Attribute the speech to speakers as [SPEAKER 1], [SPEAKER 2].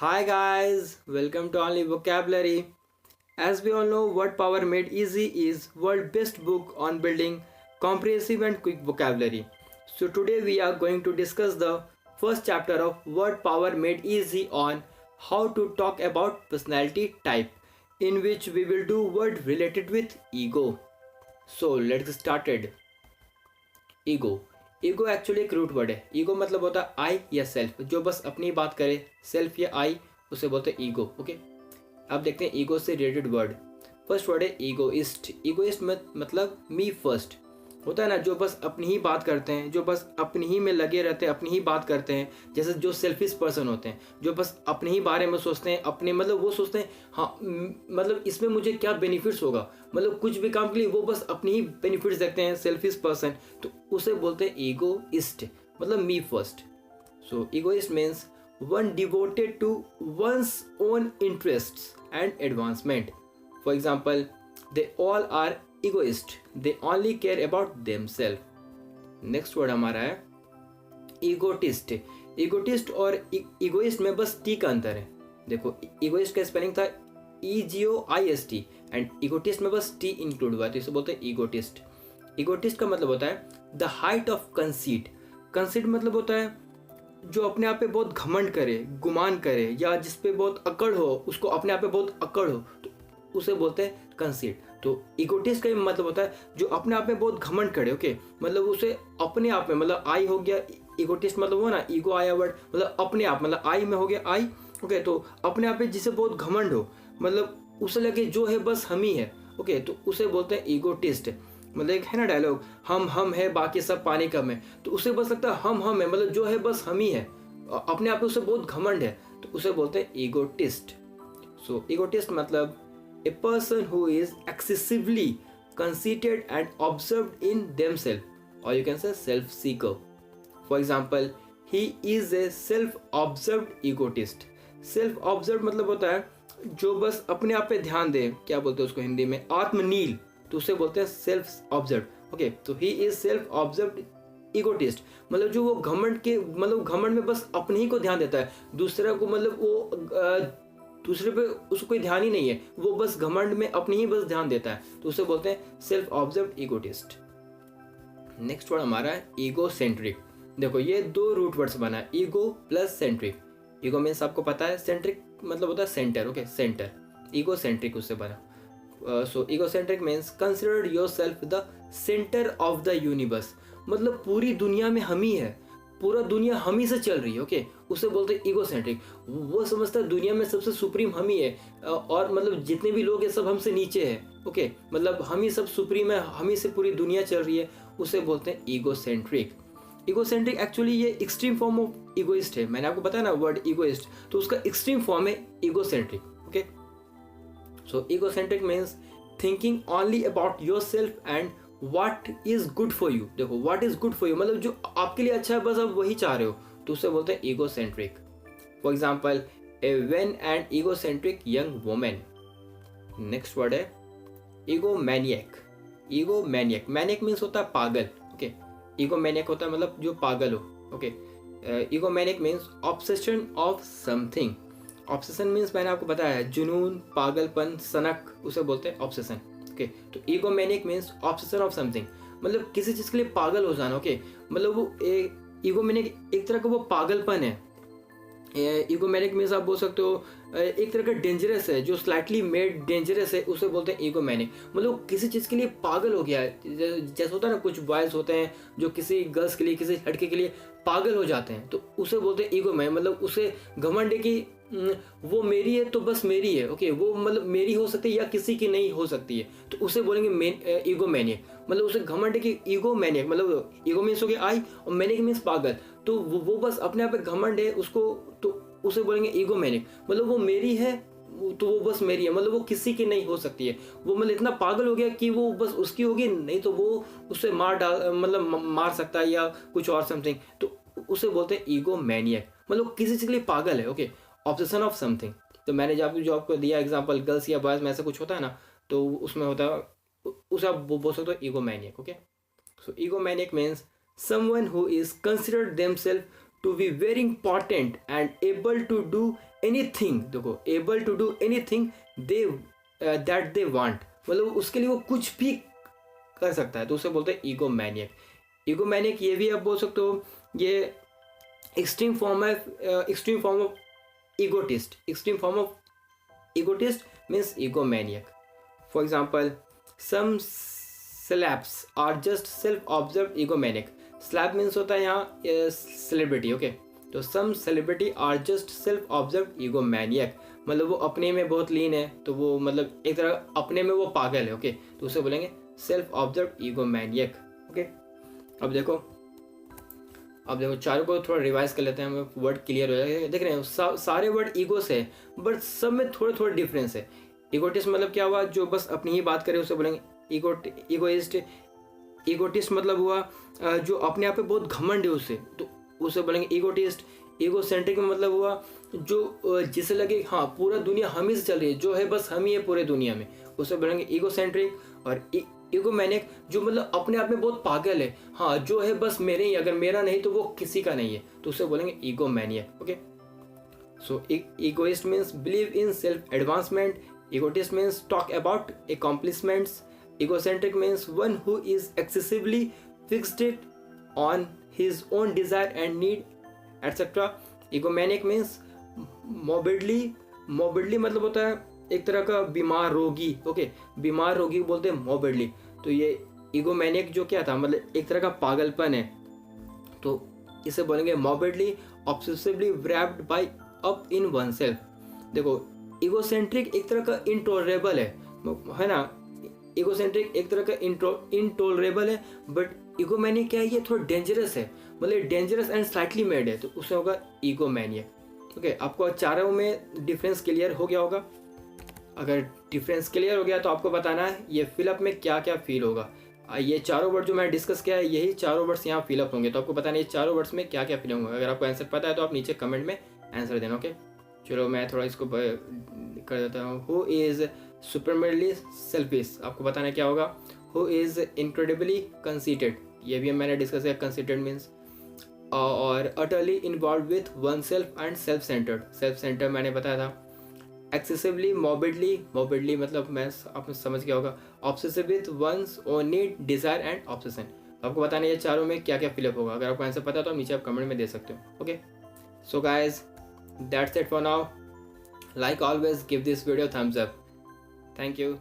[SPEAKER 1] Hi guys, welcome to Only Vocabulary. As we all know, Word Power Made Easy is world best book on building comprehensive and quick vocabulary. So today we are going to discuss the first chapter of Word Power Made Easy on how to talk about personality type, in which we will do word related with ego. So let's get started. Ego ego actually एक root word है. Ego मतलब होता है आई या self, जो बस अपनी बात करे. सेल्फ या आई उसे बोलते हैं ईगो. ओके, अब देखते हैं ईगो से रिलेटेड वर्ड. फर्स्ट वर्ड है ईगोइस्ट. ईगोइस्ट मतलब मी फर्स्ट होता है ना, जो बस अपनी ही बात करते हैं, जो बस अपनी ही में लगे रहते हैं, अपनी ही बात करते हैं. जैसे जो सेल्फिश पर्सन होते हैं, जो बस अपने ही बारे में सोचते हैं, अपने मतलब वो सोचते हैं हाँ मतलब इसमें मुझे क्या बेनिफिट्स होगा, मतलब कुछ भी काम के लिए वो बस अपनी ही बेनिफिट्स देखते हैं. सेल्फिश पर्सन, तो उसे बोलते हैं ईगोइस्ट, मतलब me first. So egoist means one devoted to one's own interests and advancement. For example, they all are egoist, they only care about themselves. Next word हमारा है ईगोटिस्ट. ईगोटिस्ट और egoist में बस टी का अंतर है. देखो, ईगोइस्ट का स्पेलिंग था EGOIST एंड ईगोटिस्ट में बस टी इंक्लूड हुआ है, तो इसे बोलते हैं ईगोटिस्ट. ईगोटिस्ट का मतलब होता है the height of conceit. Conceit मतलब होता है जो अपने आप पे बहुत घमंड करे, गुमान करे, या जिस पे बहुत अकड़ हो, उसको अपने आप पे बहुत अकड़ हो, तो उसे बोलते हैं कंसीट. तो इगोटिस्ट का मतलब होता है जो अपने आप में बहुत घमंड करे. ओके, मतलब उसे अपने आप में, मतलब आई हो गया इगोटिस्ट, मतलब वो ना ईगो आया वर्ड, मतलब अपने आप, मतलब आई में हो गया आई. ओके, तो अपने आप में जिसे बहुत घमंड हो, मतलब उसे लगे जो है बस हम ही है. ओके, तो उसे बोलते हैं ईगोटिस्ट. मतलब एक है ना डायलॉग, हम है बाकी सब पानी कम है, तो उसे बस लगता है हम है, मतलब जो है बस हम ही है, अपने आप में उसे बहुत घमंड है, तो उसे बोलते हैं ईगोटिस्ट. सो ईगोटिस्ट मतलब a person who is excessively conceited and observed in themselves, or you can say self seeker. For example, he is a self observed egotist. Self observed मतलब होता है जो बस अपने आप पे ध्यान दे. क्या बोलते हैं उसको हिंदी में, आत्मनील, तो उसे बोलते हैं सेल्फ ऑब्जर्व. ओके, तो he is self observed egotist, मतलब जो वो घमंड के, मतलब घमंड में बस अपने ही को ध्यान देता है, दूसरे को मतलब वो दूसरे पे उसको कोई ध्यान ही नहीं है, वो बस घमंड में अपनी ही बस ध्यान देता है, तो उसे बोलते हैं self observed egotist. Next word हमारा है ईगो सेंट्रिक. देखो, ये दो रूट वर्ड्स बना है, ego plus centric. Ego means आपको पता है, सेंट्रिक मतलब होता है centre. Okay, centre, ego centric उससे बना. So ego centric means consider yourself the centre of the universe. मतलब पूरी दुनिया में हम ही है, पूरा दुनिया हम ही से चल रही है. ओके, उसे बोलते हैं ईगोसेंट्रिक. वो समझता है दुनिया में सबसे सुप्रीम हम ही है, और मतलब जितने भी लोग हैं सब हमसे नीचे है. ओके, मतलब हम ही सब सुप्रीम है, हम ही से पूरी दुनिया चल रही है, उसे बोलते हैं ईगोसेंट्रिक. ईगोसेंट्रिक एक्चुअली ये एक्सट्रीम फॉर्म ऑफ ईगोइस्ट है. मैंने आपको बताया ना वर्ड ईगोइस्ट, तो उसका एक्सट्रीम फॉर्म है egocentric. Okay, so egocentric means thinking only about yourself and what is good for you. देखो, what is good for you मतलब जो आपके लिए अच्छा है बस आप वही चाह रहे हो, तो उसे बोलते हैं egocentric. For example, A when and egocentric young women. Next word है ईगोमैनियक. ईगोमैनियक, मैनियक मीन्स होता है पागल. ओके, ईगोमैनियक होता है मतलब जो पागल हो. Okay, egomaniac means obsession of something. Obsession means मैंने आपको बताया है जुनून, पागलपन, सनक, उसे बोलते हैं ऑब्सेशन. ओके, तो ईगोमैनिक मीन्स ऑब्सेशन ऑफ समथिंग, मतलब किसी चीज के लिए पागल हो जाना. ओके, मतलब वो ईगोमैनिक एक तरह का वो पागलपन है. ईगोमैनिक मीन्स आप बोल सकते हो एक तरह का डेंजरस है, जो स्लाइटली मेड डेंजरस है, उसे बोलते हैं ईगोमैनिक. मतलब किसी चीज़ के लिए पागल हो गया है. जैसे होता है ना, कुछ बॉयज होते हैं जो किसी गर्ल्स के लिए, किसी लड़के के लिए पागल हो जाते हैं, तो उसे बोलते हैं ईगोमैनिक. मतलब उसे घमंड है कि वो मेरी है तो बस मेरी है. ओके, वो मतलब मेरी हो सकती है या किसी की नहीं हो सकती है, तो उसे बोलेंगे ईगोमैनिक. मतलब उसे घमंड है कि ईगोमैनिक, मतलब ईगो मीन्स हो गया आई और मैनिक मीन्स पागल, तो वो बस अपने आप पे घमंड है उसको, तो उसे बोलेंगे ईगोमैनिक. मतलब वो मेरी है तो वो बस मेरी है, मतलब वो किसी की नहीं हो सकती है. वो मतलब इतना पागल हो गया कि वो बस उसकी होगी, नहीं तो वो उससे मतलब मार सकता है या कुछ और समथिंग, तो उसे बोलते हैं ईगोमैनियक. मतलब किसी चीज़ के लिए पागल है. Okay, obsession of something. तो मैंने जो आपको दिया एग्जांपल, गर्ल्स या बॉयज में ऐसा कुछ होता है ना, तो उसमें होता है, उसे आप बोल सकते हो egomaniac. Okay, so egomaniac means someone who is considered themselves to be very important and able to do anything, देखो able to do anything they that they want, मतलब उसके लिए वो कुछ भी कर सकता है, तो उसे बोलते हैं ईगो मैनियक। ईगो मैनियक ये भी आप बोल सकते हो, ये एक्सट्रीम फॉर्म है, extreme form of egotist. Extreme form of egotist means ego maniac. For example, some celebs are just self absorbed ego maniac. Celeb means होता है यहाँ सेलिब्रिटी, ओके। तो some celebrity are just self absorbed ego maniac, मतलब वो अपने में बहुत लीन है, तो वो मतलब एक तरह अपने में वो पागल है, ओके। तो उसे बोलेंगे self absorbed ego maniac, okay. अब देखो चारों को थोड़ा रिवाइज कर लेते हैं, हमें वर्ड क्लियर हो जाएगा। देख रहे हैं सारे वर्ड ईगो से है, बट सब में थोड़े थोड़े डिफरेंस है। ईगोटिस्ट मतलब क्या हुआ, जो बस अपनी ही बात करे उसे बोलेंगे ईगोइस्ट। ईगोटिस्ट मतलब हुआ जो अपने आप पे बहुत घमंड है उसे, तो उसे बोलेंगे ईगोटिस्ट। ईगोसेंट्रिक में मतलब हुआ जो जिसे लगे हाँ पूरा दुनिया हम ही से चल रही है, जो है बस हम ही है पूरे दुनिया में, उसे बोलेंगे ईगोसेंट्रिक। और ईगो मैनिक जो मतलब अपने आप में बहुत पागल है, हाँ जो है बस मेरे ही, अगर मेरा नहीं तो वो किसी का नहीं है, तो उसे बोलेंगे ego maniac, okay. So egoist means believe in self advancement, egotist means talk about accomplishments, egocentric means one who is excessively fixed on his own desire and need, etc. egomaniac means morbidly मतलब होता है एक तरह का बीमार रोगी, okay. बीमार रोगी बोलते हैं morbidly। तो ये egomaniac जो क्या था, मतलब एक तरह का पागलपन है, तो इसे बोलेंगे morbidly obsessively wrapped by up in oneself। देखो इगोसेंट्रिक एक तरह का इंटॉलरेबल है ना, इगोसेंट्रिक एक तरह का इंटॉलरेबल है, बट ईगोमैनियक क्या है, ये थोड़ा डेंजरस है, मतलब डेंजरस एंड स्लाइटली मेड है, तो उससे होगा ईगोमैनियक, ओके। आपको चारों में डिफरेंस क्लियर हो गया होगा। अगर डिफरेंस क्लियर हो गया तो आपको बताना है ये फिलअप में क्या क्या फील होगा। ये चारों वर्ड जो मैंने डिस्कस किया है, यही चारों वर्ड्स यहाँ फिलअप होंगे, तो आपको बताना है ये चारों वर्ड्स में क्या क्या फील होंगे। अगर आपको आंसर पता है तो आप नीचे कमेंट में आंसर देना, ओके। चलो मैं थोड़ा इसको कर देता हूँ। हु इज़ सुपरमेनली सेल्फिश, आपको बताना क्या होगा। हु इज़ इनक्रेडिबली कंसीटेड, ये भी मैंने डिस्कस किया, कंसीटेड मीन्स। और utterly involve with one self and self centred मैंने बताया था। एक्सेसिवली मॉर्बिडली मतलब मैं आपने समझ गया होगा। Obsessive with one's own need desire and obsession, आपको बताना ये चारों में क्या क्या फिलअप होगा। अगर आपको आंसर पता है तो आप नीचे आप कमेंट में दे सकते हो, okay. So guys that's it for now. Like always, give this video thumbs up. Thank you.